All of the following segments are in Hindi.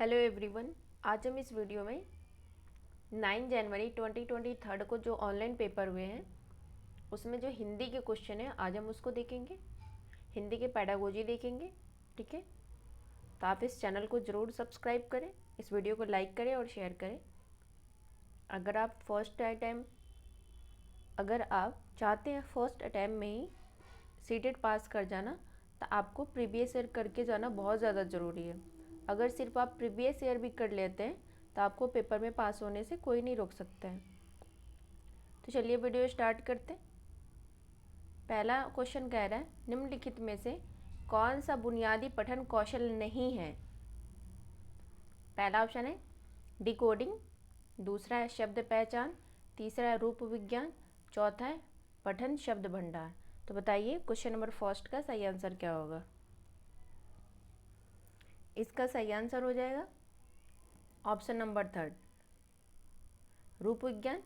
Hello everyone. आज हम इस वीडियो में 9 जनवरी 2023 को जो ऑनलाइन पेपर हुए हैं उसमें जो हिंदी के क्वेश्चन हैं आज हम उसको देखेंगे। हिंदी के पेडागोजी देखेंगे। ठीक है, तो आप इस चैनल को ज़रूर सब्सक्राइब करें, इस वीडियो को लाइक करें और शेयर करें। अगर आप चाहते हैं फर्स्ट अटैम्प्ट में ही सीटेट पास कर जाना तो आपको प्रीवियस ईयर करके जाना बहुत ज़्यादा ज़रूरी है। अगर सिर्फ आप प्रीवियस ईयर भी कर लेते हैं तो आपको पेपर में पास होने से कोई नहीं रोक सकता है। तो चलिए वीडियो स्टार्ट करते हैं। पहला क्वेश्चन कह रहा है निम्नलिखित में से कौन सा बुनियादी पठन कौशल नहीं है। पहला ऑप्शन है डिकोडिंग, दूसरा है शब्द पहचान, तीसरा है रूप विज्ञान, चौथा है पठन शब्द भंडार। तो बताइए क्वेश्चन नंबर फर्स्ट का सही आंसर क्या होगा। इसका सही आंसर हो जाएगा ऑप्शन नंबर थर्ड, रूप विज्ञान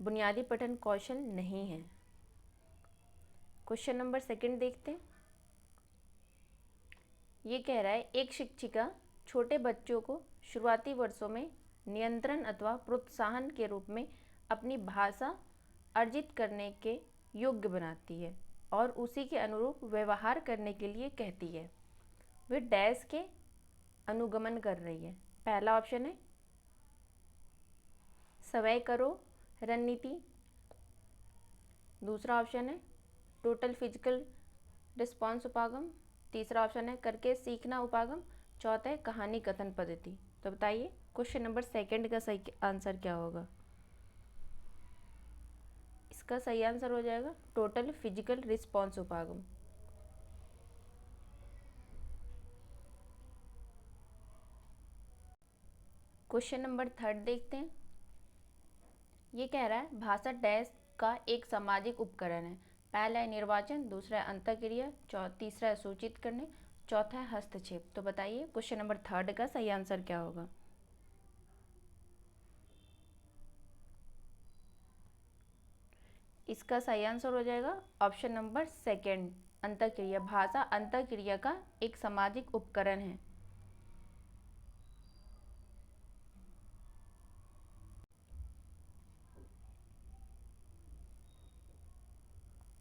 बुनियादी पठन कौशल नहीं है। क्वेश्चन नंबर सेकंड देखते हैं। ये कह रहा है एक शिक्षिका छोटे बच्चों को शुरुआती वर्षों में नियंत्रण अथवा प्रोत्साहन के रूप में अपनी भाषा अर्जित करने के योग्य बनाती है और उसी के अनुरूप व्यवहार करने के लिए कहती है। वे डैश के अनुगमन कर रही है। पहला ऑप्शन है स्वयं करो रणनीति, दूसरा ऑप्शन है टोटल फिजिकल रिस्पॉन्स उपागम, तीसरा ऑप्शन है करके सीखना उपागम, चौथा है कहानी कथन पद्धति। तो बताइए क्वेश्चन नंबर सेकंड का सही आंसर क्या होगा। इसका सही आंसर हो जाएगा टोटल फिजिकल रिस्पॉन्स उपागम। क्वेश्चन नंबर थर्ड देखते हैं। ये कह रहा है भाषा डैश का एक सामाजिक उपकरण है। पहला है निर्वाचन, दूसरा है अंतःक्रिया, तीसरा है सूचित करने, चौथा है हस्तक्षेप। तो बताइए क्वेश्चन नंबर थर्ड का सही आंसर क्या होगा। इसका सही आंसर हो जाएगा ऑप्शन नंबर सेकंड, अंतःक्रिया। भाषा अंतःक्रिया का एक सामाजिक उपकरण है।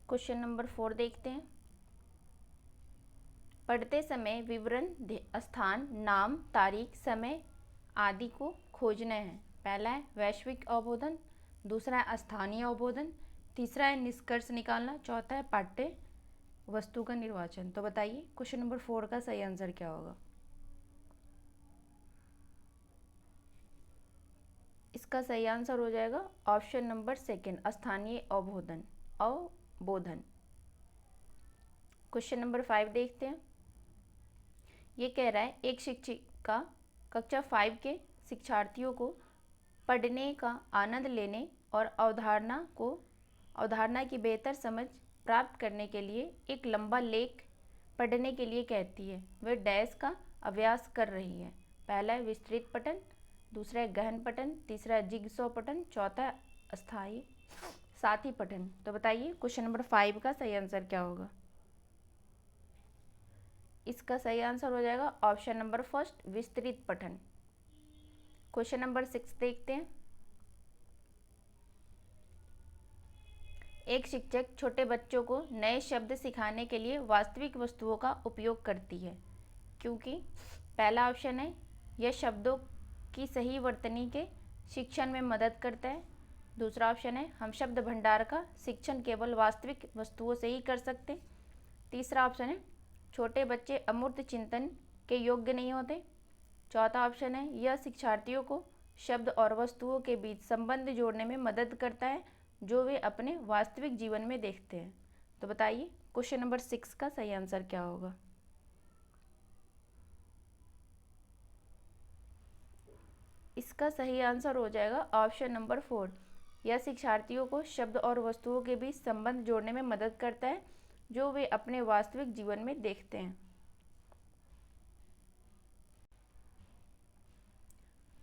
क्वेश्चन नंबर 4 देखते हैं। पढ़ते समय विवरण स्थान, नाम, तारीख, समय आदि को खोजना है। पहला है वैश्विक अवबोधन, दूसरा है स्थानीय अवबोधन, तीसरा है निष्कर्ष निकालना, चौथा है पाठ्य वस्तु का निर्वाचन। तो बताइए क्वेश्चन नंबर 4 का सही आंसर क्या होगा। इसका सही आंसर हो जाएगा ऑप्शन नंबर सेकंड, स्थानीय अवबोधन। क्वेश्चन नंबर 5 देखते हैं। ये कह रहा है एक शिक्षिका कक्षा 5 के शिक्षार्थियों को पढ़ने का आनंद लेने और अवधारणा की बेहतर समझ प्राप्त करने के लिए एक लंबा लेख पढ़ने के लिए कहती है। वह डैश का अभ्यास कर रही है। पहला है विस्तृत पठन, दूसरा है गहन पठन, तीसरा है जिगसॉ पठन, चौथा है अस्थायी साथी पठन। तो बताइए क्वेश्चन नंबर 5 का सही आंसर क्या होगा। इसका सही आंसर हो जाएगा ऑप्शन नंबर फर्स्ट, विस्तृत पठन। क्वेश्चन नंबर 6 देखते हैं। एक शिक्षक छोटे बच्चों को नए शब्द सिखाने के लिए वास्तविक वस्तुओं का उपयोग करती है क्योंकि पहला ऑप्शन है यह शब्दों की सही वर्तनी के शिक्षण में मदद करता है, दूसरा ऑप्शन है हम शब्द भंडार का शिक्षण केवल वास्तविक वस्तुओं से ही कर सकते, तीसरा ऑप्शन है छोटे बच्चे अमूर्त चिंतन के योग्य नहीं होते, चौथा ऑप्शन है यह शिक्षार्थियों को शब्द और वस्तुओं के बीच संबंध जोड़ने में मदद करता है जो वे अपने वास्तविक जीवन में देखते हैं। तो बताइए क्वेश्चन नंबर 6 का सही आंसर क्या होगा। इसका सही आंसर हो जाएगा ऑप्शन नंबर 4, यह शिक्षार्थियों को शब्द और वस्तुओं के बीच संबंध जोड़ने में मदद करता है जो वे अपने वास्तविक जीवन में देखते हैं।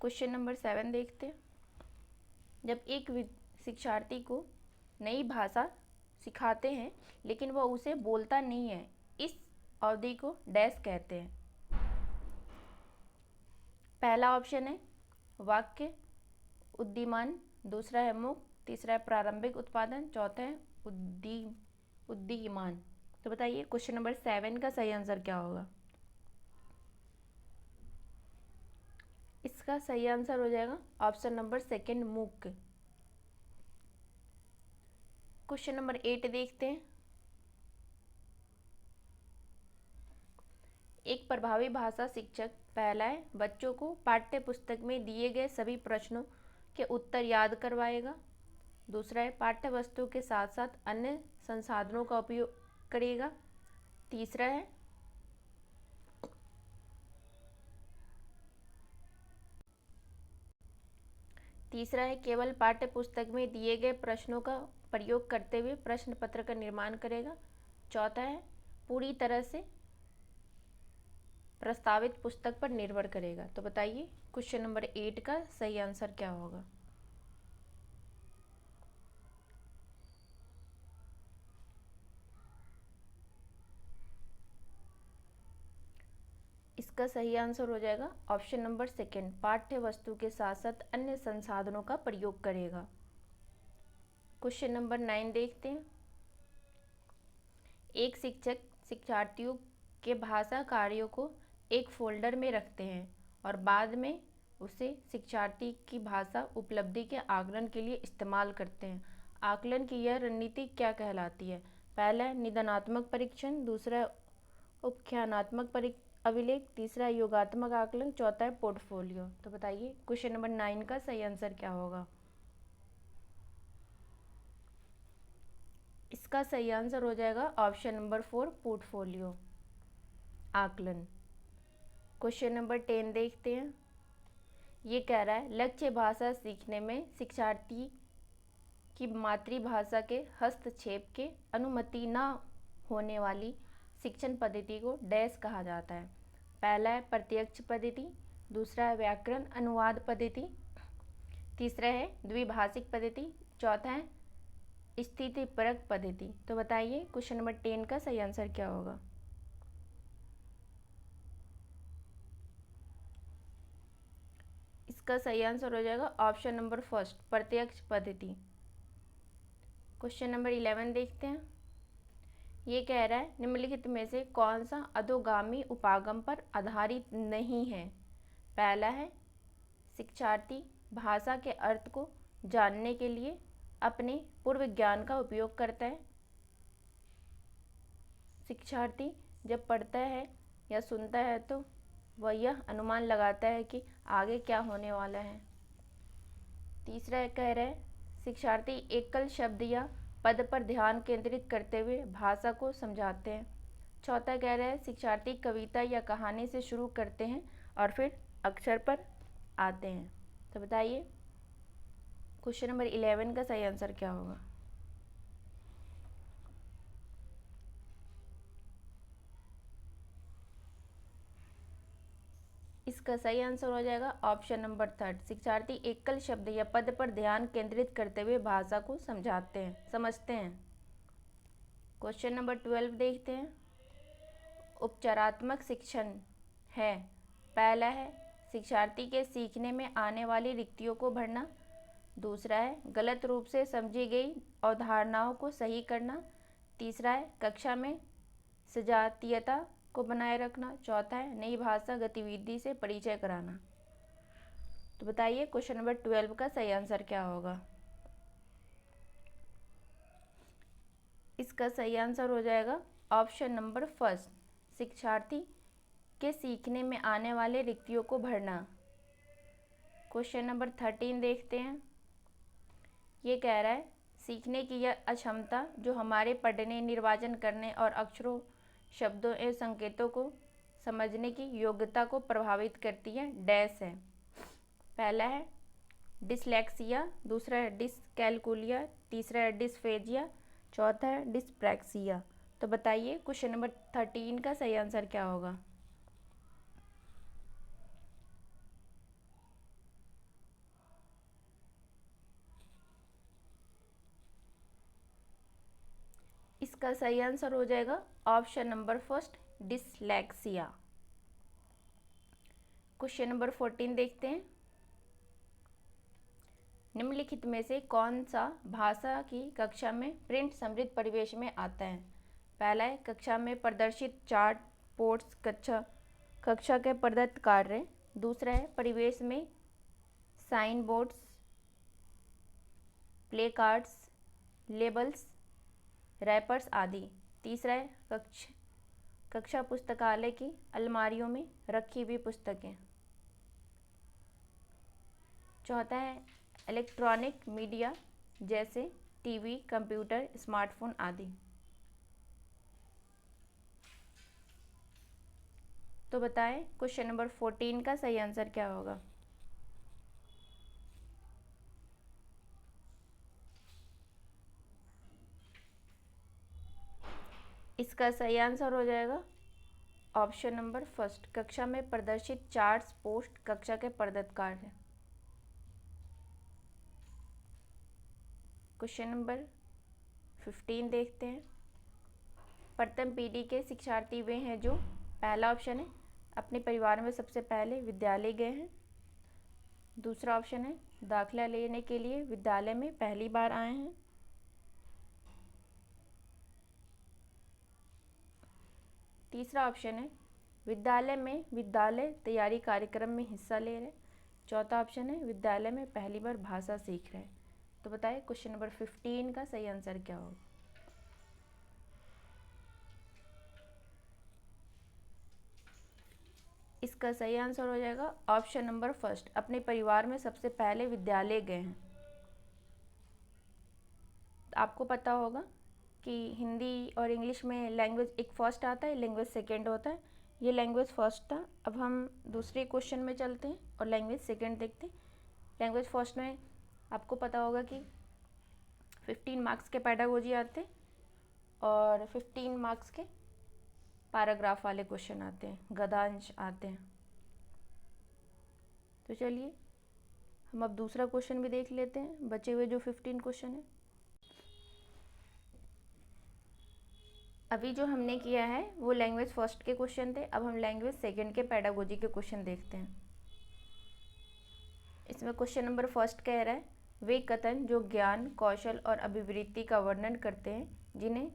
क्वेश्चन नंबर 7 देखते हैं। जब एक शिक्षार्थी को नई भाषा सिखाते हैं लेकिन वह उसे बोलता नहीं है, इस अवधि को डैश कहते हैं। पहला ऑप्शन है वाक्य उद्दीमान, दूसरा है मुख, तीसरा है प्रारंभिक उत्पादन, चौथा है उद्दीयमान। तो बताइए क्वेश्चन नंबर 7 का सही आंसर क्या होगा। इसका सही आंसर हो जाएगा ऑप्शन नंबर 2 मूक। क्वेश्चन नंबर 8 देखते हैं। एक प्रभावी भाषा शिक्षक पहला है बच्चों को पाठ्य पुस्तक में दिए गए सभी प्रश्नों के उत्तर याद करवाएगा, दूसरा है पाठ्य वस्तु के साथ साथ अन्य संसाधनों का उपयोग करेगा, तीसरा है केवल पाठ्य पुस्तक में दिए गए प्रश्नों का प्रयोग करते हुए प्रश्न पत्र का निर्माण करेगा, चौथा है पूरी तरह से प्रस्तावित पुस्तक पर निर्भर करेगा। तो बताइए क्वेश्चन नंबर 8 का सही आंसर क्या होगा। इसका सही आंसर हो जाएगा ऑप्शन नंबर 2 पाठ्य वस्तु के साथ साथ अन्य संसाधनों का प्रयोग करेगा। क्वेश्चन नंबर 9 देखते हैं। एक शिक्षक शिक्षार्थियों के भाषा कार्यों को एक फोल्डर में रखते हैं और बाद में उसे शिक्षार्थी की भाषा उपलब्धि के आकलन के लिए इस्तेमाल करते हैं। आकलन की यह रणनीति क्या कहलाती है। पहला है निदानात्मक परीक्षण, दूसरा है उपख्यानात्मक अभिलेख, तीसरा है योगात्मक आकलन, चौथा है पोर्टफोलियो। तो बताइए क्वेश्चन नंबर 9 का सही आंसर क्या होगा। इसका सही आंसर हो जाएगा ऑप्शन नंबर 4 पोर्टफोलियो आकलन। क्वेश्चन नंबर 10 देखते हैं। ये कह रहा है लक्ष्य भाषा सीखने में शिक्षार्थी की मातृभाषा के हस्तक्षेप के अनुमति न होने वाली शिक्षण पद्धति को डैश कहा जाता है। पहला है प्रत्यक्ष पद्धति, दूसरा है व्याकरण अनुवाद पद्धति, तीसरा है द्विभाषिक पद्धति, चौथा है स्थितिपरक पद्धति। तो बताइए क्वेश्चन नंबर 10 का सही आंसर क्या होगा। इसका सही आंसर हो जाएगा ऑप्शन नंबर 1 प्रत्यक्ष पद्धति। क्वेश्चन नंबर 11 देखते हैं। ये कह रहा है निम्नलिखित में से कौन सा अधोगामी उपागम पर आधारित नहीं है। पहला है शिक्षार्थी भाषा के अर्थ को जानने के लिए अपने पूर्व ज्ञान का उपयोग करता है। शिक्षार्थी जब पढ़ता है या सुनता है तो वह यह अनुमान लगाता है कि आगे क्या होने वाला है। तीसरा कह रहा है शिक्षार्थी एकल शब्द या पद पर ध्यान केंद्रित करते हुए भाषा को समझाते हैं। चौथा कह रहा है शिक्षार्थी कविता या कहानी से शुरू करते हैं और फिर अक्षर पर आते हैं। तो बताइए क्वेश्चन नंबर 11 का सही आंसर क्या होगा। इसका सही आंसर हो जाएगा ऑप्शन नंबर 3 शिक्षार्थी एकल शब्द या पद पर ध्यान केंद्रित करते हुए भाषा को समझते हैं। क्वेश्चन नंबर 12 देखते हैं। उपचारात्मक शिक्षण है। पहला है शिक्षार्थी के सीखने में आने वाली रिक्तियों को भरना, दूसरा है गलत रूप से समझी गई अवधारणाओं को सही करना, तीसरा है कक्षा में सजातीयता को बनाए रखना, चौथा है नई भाषा गतिविधि से परिचय कराना। तो बताइए क्वेश्चन नंबर 12 का सही आंसर क्या होगा। इसका सही आंसर हो जाएगा ऑप्शन नंबर 1 शिक्षार्थी के सीखने में आने वाले रिक्तियों को भरना। क्वेश्चन नंबर 13 देखते हैं। ये कह रहा है सीखने की यह अक्षमता जो हमारे पढ़ने, निर्वाचन करने और अक्षरों, शब्दों एवं संकेतों को समझने की योग्यता को प्रभावित करती है डैश है। पहला है डिसलेक्सिया, दूसरा है डिसकैलकुलिया, तीसरा है डिस्फेजिया, चौथा है डिस्प्रैक्सिया। तो बताइए क्वेश्चन नंबर 13 का सही आंसर क्या होगा। इसका सही आंसर हो जाएगा option number 1 dyslexia. Question number 14 देखते हैं। निम्नलिखित में से कौन सा भाषा की कक्षा में प्रिंट समृद्ध परिवेश में आता है? पहला है कक्षा में प्रदर्शित चार्ट बोर्ड्स कक्षा के प्रदत्त कार्य। दूसरा है परिवेश में sign boards, play cards, labels, wrappers आदि। तीसरा है कक्षा पुस्तकालय की अलमारियों में रखी हुई पुस्तकें। चौथा है इलेक्ट्रॉनिक मीडिया जैसे टीवी, कंप्यूटर, स्मार्टफोन आदि। तो बताएं क्वेश्चन नंबर 14 का सही आंसर क्या होगा? इसका सही आंसर हो जाएगा ऑप्शन नंबर फर्स्ट, कक्षा में प्रदर्शित चार्ट्स पोस्ट कक्षा के प्रदत्त कार्य। क्वेश्चन नंबर 15 देखते हैं। प्रथम पीढ़ी के शिक्षार्थी वे हैं जो, पहला ऑप्शन है अपने परिवार में सबसे पहले विद्यालय गए हैं। दूसरा ऑप्शन है दाखिला लेने के लिए विद्यालय में पहली बार आए हैं। तीसरा ऑप्शन है विद्यालय में विद्यालय तैयारी कार्यक्रम में हिस्सा ले रहे हैं। चौथा ऑप्शन है विद्यालय में पहली बार भाषा सीख रहे हैं। तो बताइए क्वेश्चन नंबर 15 का सही आंसर क्या होगा? इसका सही आंसर हो जाएगा ऑप्शन नंबर फर्स्ट, अपने परिवार में सबसे पहले विद्यालय गए हैं। आपको पता होगा कि हिंदी और इंग्लिश में लैंग्वेज एक फर्स्ट आता है, लैंग्वेज सेकंड होता है। ये लैंग्वेज फर्स्ट था। अब हम दूसरे क्वेश्चन में चलते हैं और लैंग्वेज सेकंड देखते हैं। लैंग्वेज फर्स्ट में आपको पता होगा कि 15 मार्क्स के पेडागोजी आते हैं और 15 मार्क्स के पैराग्राफ वाले क्वेश्चन आते हैं, गद्यांश आते हैं। तो चलिए हम अब दूसरा क्वेश्चन भी देख लेते हैं, बचे हुए जो 15 क्वेश्चन है। अभी जो हमने किया है वो लैंग्वेज फर्स्ट के क्वेश्चन थे। अब हम लैंग्वेज सेकंड के पेडागोजी के क्वेश्चन देखते हैं। इसमें क्वेश्चन नंबर फर्स्ट कह रहा है वे कथन जो ज्ञान, कौशल और अभिवृत्ति का वर्णन करते हैं जिन्हें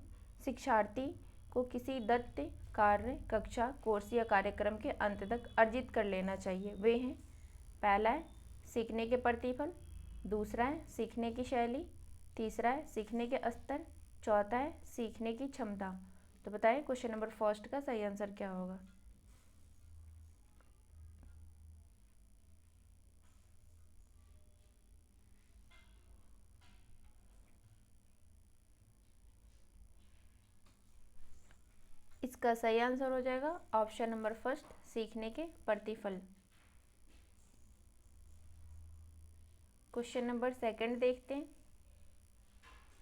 शिक्षार्थी को किसी दत्त कार्य, कक्षा, कोर्स या कार्यक्रम के अंत तक अर्जित कर लेना चाहिए, वे हैं। पहला है सीखने के प्रतिफल। दूसरा है सीखने की शैली। तीसरा है सीखने के स्तर। चौथा है सीखने की क्षमता। तो बताएं क्वेश्चन नंबर फर्स्ट का सही आंसर क्या होगा? इसका सही आंसर हो जाएगा ऑप्शन नंबर फर्स्ट, सीखने के प्रतिफल। क्वेश्चन नंबर सेकंड देखते हैं।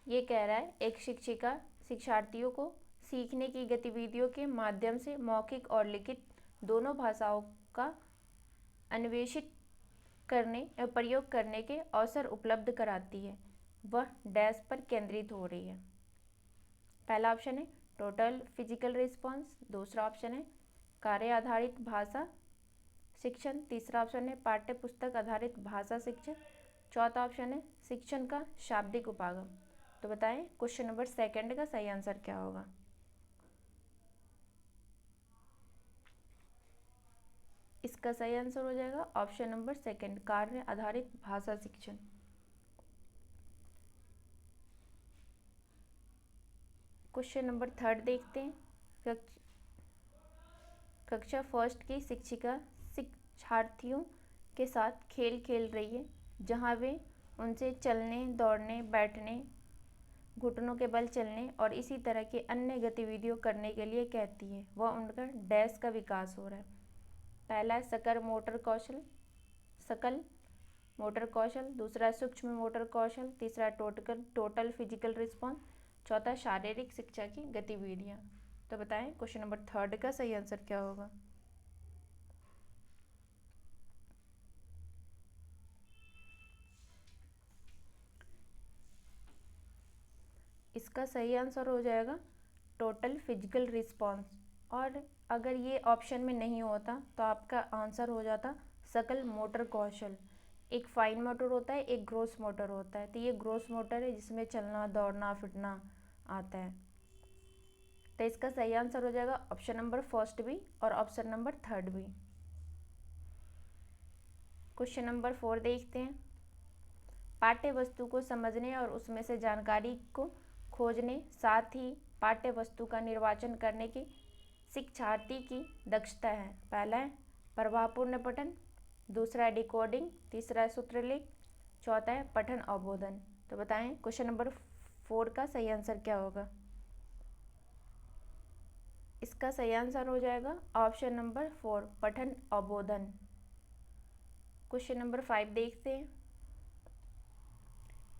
ये कह रहा है एक शिक्षिका शिक्षार्थियों को सीखने की गतिविधियों के माध्यम से मौखिक और लिखित दोनों भाषाओं का अन्वेषित करने और प्रयोग करने के अवसर उपलब्ध कराती है। वह डैश पर केंद्रित हो रही है। पहला ऑप्शन है टोटल फिजिकल रिस्पॉन्स। दूसरा ऑप्शन है कार्य आधारित भाषा शिक्षण। तीसरा ऑप्शन है पाठ्य पुस्तक आधारित भाषा शिक्षण। चौथा ऑप्शन है शिक्षण का शाब्दिक उपागम। तो बताएं क्वेश्चन नंबर सेकंड का सही आंसर क्या होगा? इसका सही आंसर हो जाएगा ऑप्शन नंबर सेकंड, कार्य आधारित भाषा शिक्षण। क्वेश्चन नंबर थर्ड देखते हैं। कक्षा फर्स्ट की शिक्षिका शिक्षार्थियों के साथ खेल खेल रही है जहां वे उनसे चलने, दौड़ने, बैठने, घुटनों के बल चलने और इसी तरह की अन्य गतिविधियों करने के लिए कहती है। वह उनका डैश का विकास हो रहा है। पहला है सकल मोटर कौशल। दूसरा सूक्ष्म मोटर कौशल। तीसरा टोटल फिजिकल रिस्पॉन्स। चौथा शारीरिक शिक्षा की गतिविधियाँ। तो बताएं क्वेश्चन नंबर थर्ड का सही आंसर क्या होगा? इसका सही आंसर हो जाएगा टोटल फिजिकल रिस्पॉन्स। और अगर ये ऑप्शन में नहीं होता तो आपका आंसर हो जाता सकल मोटर कौशल। एक फाइन मोटर होता है, एक ग्रोस मोटर होता है। तो ये ग्रोस मोटर है जिसमें चलना, दौड़ना, फिरना आता है। तो इसका सही आंसर हो जाएगा ऑप्शन नंबर फर्स्ट भी और ऑप्शन नंबर थर्ड भी। क्वेश्चन नंबर 4 देखते हैं। पाठ्य वस्तु को समझने और उसमें से जानकारी को खोजने, साथ ही पाठ्य वस्तु का निर्वाचन करने की शिक्षार्थी की दक्षता है। पहला है प्रभावपूर्ण पठन, दूसरा है डिकोडिंग, तीसरा है सूत्रलेख, चौथा है पठन अवबोधन। तो बताएं क्वेश्चन नंबर 4 का सही आंसर क्या होगा। इसका सही आंसर हो जाएगा ऑप्शन नंबर 4 पठन अवबोधन। क्वेश्चन नंबर 5 देखते हैं।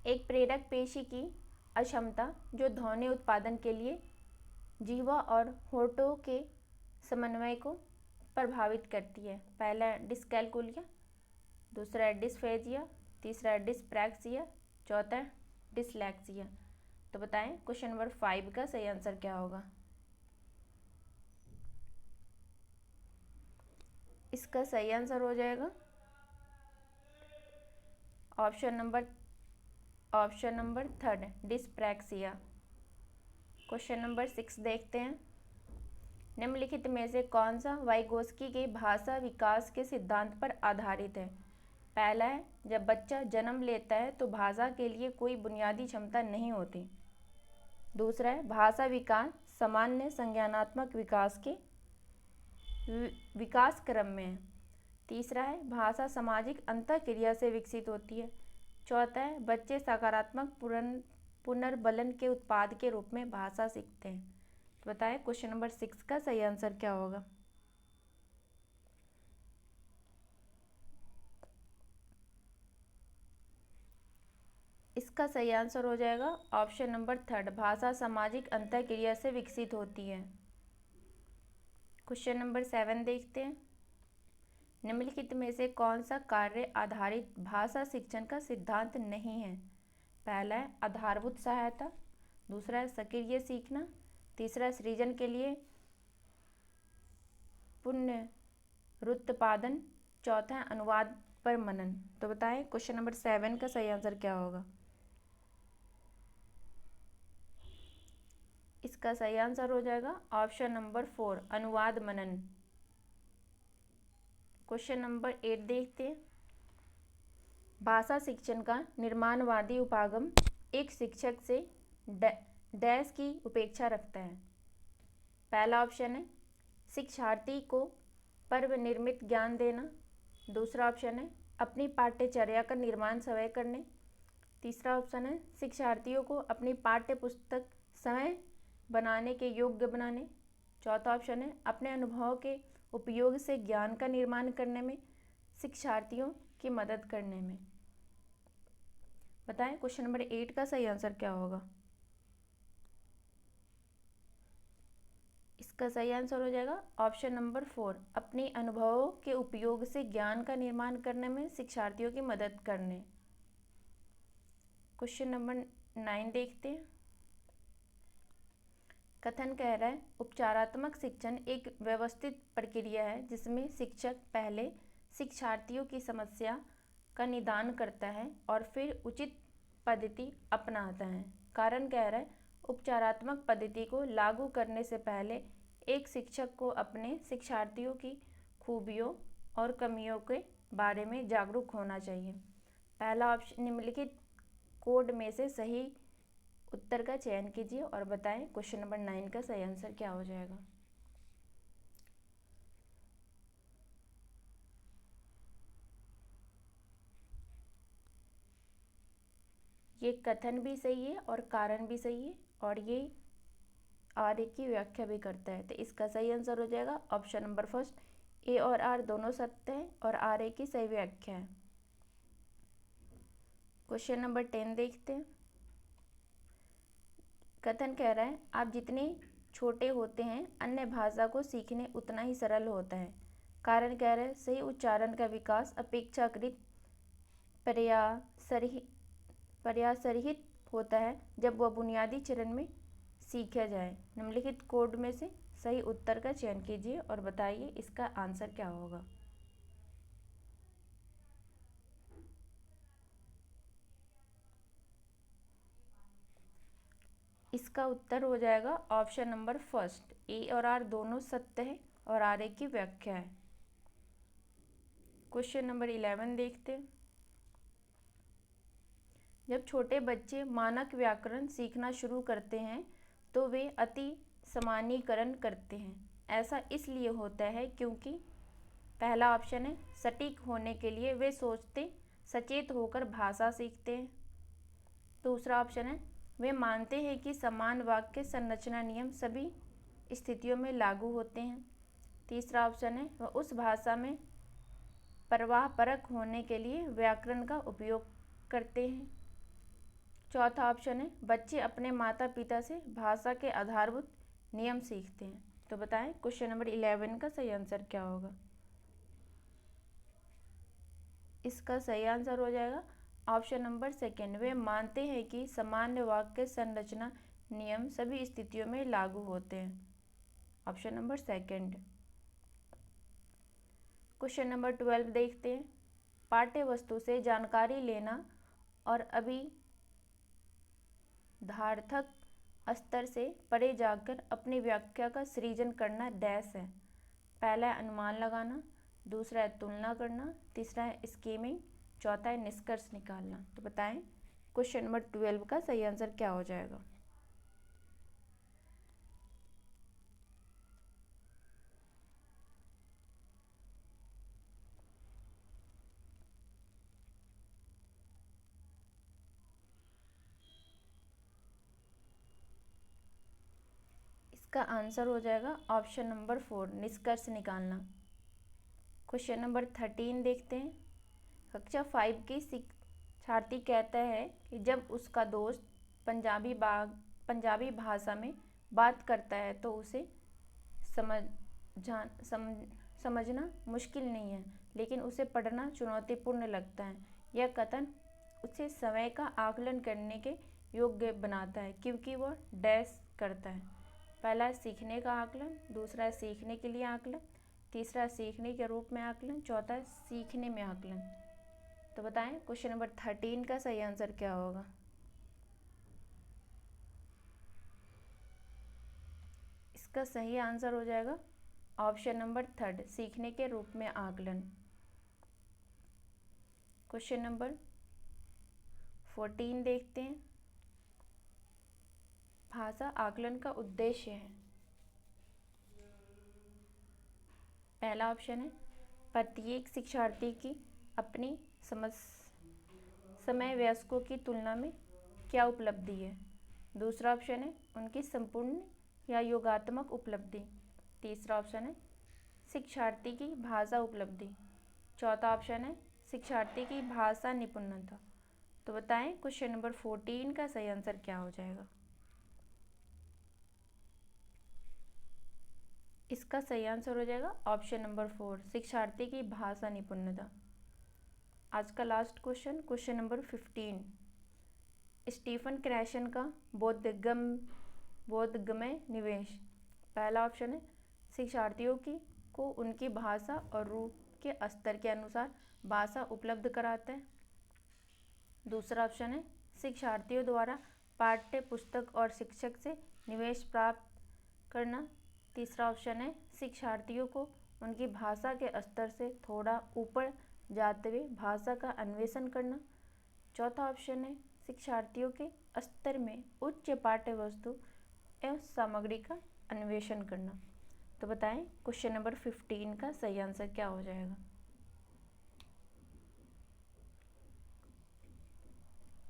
एक प्रेरक पेशी की अक्षमता जो ध्वनि उत्पादन के लिए जिह्वा और होठों के समन्वय को प्रभावित करती है। पहला है डिस्कैलकुलिया, दूसरा है डिस्फेजिया, तीसरा है डिस्प्रैक्सिया, चौथा है डिसलैक्सिया। तो बताएं क्वेश्चन नंबर 5 का सही आंसर क्या होगा। इसका सही आंसर हो जाएगा option number third dyspraxia. Question number 6 देखते हैं। निम्नलिखित में से कौन सा वाइगोस्की के भाषा विकास के सिद्धांत पर आधारित है। पहला है जब बच्चा जन्म लेता है तो भाषा के लिए कोई बुनियादी क्षमता नहीं होती। दूसरा है भाषा विकास सामान्य संज्ञानात्मक विकास के विकास क्रम में है। तीसरा है भाषा सामाजिक अंतःक्रिया से विकसित होती है। चौथा है बच्चे सकारात्मक पुनर्बलन के उत्पाद के रूप में भाषा सीखते हैं। तो बताएं क्वेश्चन नंबर 6 का सही आंसर क्या होगा। इसका सही आंसर हो जाएगा ऑप्शन नंबर थर्ड भाषा सामाजिक अंतःक्रिया से विकसित होती है। क्वेश्चन नंबर 7 देखते हैं। निम्नलिखित में से कौन सा कार्य आधारित भाषा शिक्षण का सिद्धांत नहीं है। पहला है आधारभूत सहायता, दूसरा है सक्रिय सीखना, तीसरा सृजन के लिए पुनरुत्पादन, चौथा है अनुवाद पर मनन। तो बताएं क्वेश्चन नंबर 7 का सही आंसर क्या होगा। इसका सही आंसर हो जाएगा ऑप्शन नंबर 4 अनुवाद मनन। क्वेश्चन नंबर 8 देखते हैं। भाषा शिक्षण का निर्माणवादी उपागम एक शिक्षक से डैश की उपेक्षा रखता है। पहला ऑप्शन है शिक्षार्थी को पर्व निर्मित ज्ञान देना, दूसरा ऑप्शन है अपनी पाठ्यचर्या का निर्माण स्वयं करने, तीसरा ऑप्शन है शिक्षार्थियों को अपनी पाठ्य पुस्तक स्वयं बनाने के योग्य बनाने, चौथा ऑप्शन है अपने अनुभव के उपयोग से ज्ञान का निर्माण करने में शिक्षार्थियों की मदद करने में। बताएं क्वेश्चन नंबर 8 का सही आंसर क्या होगा। इसका सही आंसर हो जाएगा ऑप्शन नंबर 4 अपने अनुभवों के उपयोग से ज्ञान का निर्माण करने में शिक्षार्थियों की मदद करने। क्वेश्चन नंबर 9 देखते हैं। कथन कह रहा है उपचारात्मक शिक्षण एक व्यवस्थित प्रक्रिया है जिसमें शिक्षक पहले शिक्षार्थियों की समस्या का निदान करता है और फिर उचित पद्धति अपनाता है। कारण कह रहा है उपचारात्मक पद्धति को लागू करने से पहले एक शिक्षक को अपने शिक्षार्थियों की खूबियों और कमियों के बारे में जागरूक होना चाहिए। पहला ऑप्शन निम्नलिखित कोड में से सही उत्तर का चयन कीजिए और बताएं क्वेश्चन नंबर 9 का सही आंसर क्या हो जाएगा। ये कथन भी सही है और कारण भी सही है और ये आर की व्याख्या भी करता है। तो इसका सही आंसर हो जाएगा ऑप्शन नंबर फर्स्ट ए और आर दोनों सत्य हैं और आर की सही व्याख्या है। क्वेश्चन नंबर 10 देखते हैं। कथन कह रहा है आप जितने छोटे होते हैं अन्य भाषा को सीखने उतना ही सरल होता है। कारण कह रहा है सही उच्चारण का विकास अपेक्षाकृत प्रयासरहित होता है जब वह बुनियादी चरण में सीखा जाए। निम्नलिखित कोड में से सही उत्तर का चयन कीजिए और बताइए इसका आंसर क्या होगा। इसका उत्तर हो जाएगा ऑप्शन नंबर फर्स्ट, ए और आर दोनों सत्य है और आर ए की व्याख्या है। क्वेश्चन नंबर 11 देखते हैं। जब छोटे बच्चे मानक व्याकरण सीखना शुरू करते हैं तो वे अति सामान्यीकरण करते हैं। ऐसा इसलिए होता है क्योंकि पहला ऑप्शन है सटीक होने के लिए वे सोचते सचेत होकर भाषा सीखते हैं। दूसरा ऑप्शन है वे मानते हैं कि समान वाक्य संरचना नियम सभी स्थितियों में लागू होते हैं। तीसरा ऑप्शन है वह उस भाषा में प्रवाह परक होने के लिए व्याकरण का उपयोग करते हैं। चौथा ऑप्शन है बच्चे अपने माता पिता से भाषा के आधारभूत नियम सीखते हैं। तो बताएं क्वेश्चन नंबर 11 का सही आंसर क्या होगा। इसका सही आंसर हो जाएगा ऑप्शन नंबर सेकेंड, वे मानते हैं कि सामान्य वाक्य संरचना नियम सभी स्थितियों में लागू होते हैं। Option number second. Question number 12 देखते हैं। पाठ्य वस्तु से जानकारी लेना और अभिधार्थक स्तर से परे जाकर अपनी व्याख्या का सृजन करना डैश है। पहला है अनुमान लगाना, दूसरा है तुलना करना, तीसरा है स्कीमिंग, चौथा है निष्कर्ष निकालना। तो बताएं क्वेश्चन नंबर 12 का सही आंसर क्या हो जाएगा। इसका आंसर हो जाएगा ऑप्शन नंबर 4, निष्कर्ष निकालना। क्वेश्चन नंबर 13 देखते हैं। कक्षा 5 की शिक्षार्थी कहता है कि जब उसका दोस्त पंजाबी भाषा में बात करता है तो उसे समझना मुश्किल नहीं है, लेकिन उसे पढ़ना चुनौतीपूर्ण लगता है। यह कथन उसे समय का आकलन करने के योग्य बनाता है क्योंकि वह डैश करता है। पहला है सीखने का आकलन, दूसरा है सीखने के लिए आकलन, तीसरा है सीखने के रूप में आकलन, चौथा है सीखने में आकलन। तो बताएं क्वेश्चन नंबर 13 का सही आंसर क्या होगा। इसका सही आंसर हो जाएगा ऑप्शन नंबर 3, सीखने के रूप में आकलन। क्वेश्चन नंबर 14 देखते हैं। भाषा आकलन का उद्देश्य है। पहला ऑप्शन है प्रत्येक शिक्षार्थी की अपनी समय वयस्कों की तुलना में क्या उपलब्धि है। दूसरा ऑप्शन है उनकी संपूर्ण या योगात्मक उपलब्धि। तीसरा ऑप्शन है शिक्षार्थी की भाषा उपलब्धि। चौथा ऑप्शन है शिक्षार्थी की भाषा निपुणता। तो बताएं क्वेश्चन नंबर 14 का सही आंसर क्या हो जाएगा। इसका सही आंसर हो जाएगा ऑप्शन नंबर 4, शिक्षार्थी की भाषा निपुणता। आज का last question, question number 15। Stephen Krashen का बोधगम्य निवेश। पहला ऑप्शन है शिक्षार्थियों को उनकी भाषा और रूप के स्तर के अनुसार भाषा उपलब्ध कराता है। दूसरा ऑप्शन है शिक्षार्थियों द्वारा पाठ्य पुस्तक और शिक्षक से निवेश प्राप्त करना। तीसरा ऑप्शन है शिक्षार्थियों को उनकी भाषा के स्तर से थोड़ा ऊपर जाते हुए भाषा का अन्वेषण करना। चौथा ऑप्शन है शिक्षार्थियों के स्तर में उच्च पाठ्य वस्तु एवं सामग्री का अन्वेषण करना। तो बताएं क्वेश्चन नंबर 15 का सही आंसर क्या हो जाएगा।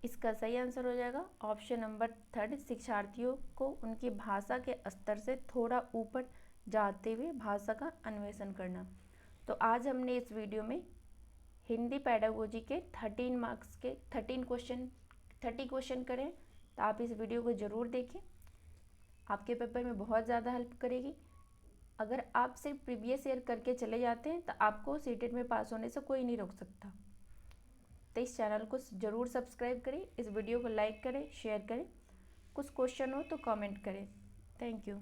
इसका सही आंसर हो जाएगा ऑप्शन नंबर 3, शिक्षार्थियों को उनकी भाषा के स्तर से थोड़ा ऊपर जाते हुए भाषा का अन्वेषण करना। तो आज हमने इस वीडियो में हिंदी पेडागोजी के 13 मार्क्स के 30 क्वेश्चन करें। तो आप इस वीडियो को ज़रूर देखें, आपके पेपर में बहुत ज़्यादा हेल्प करेगी। अगर आप सिर्फ प्रीवियस ईयर करके चले जाते हैं तो आपको सीटेट में पास होने से कोई नहीं रोक सकता। तो इस चैनल को ज़रूर सब्सक्राइब करें, इस वीडियो को लाइक करें, शेयर करें। कुछ क्वेश्चन हो तो कमेंट करें। Thank you.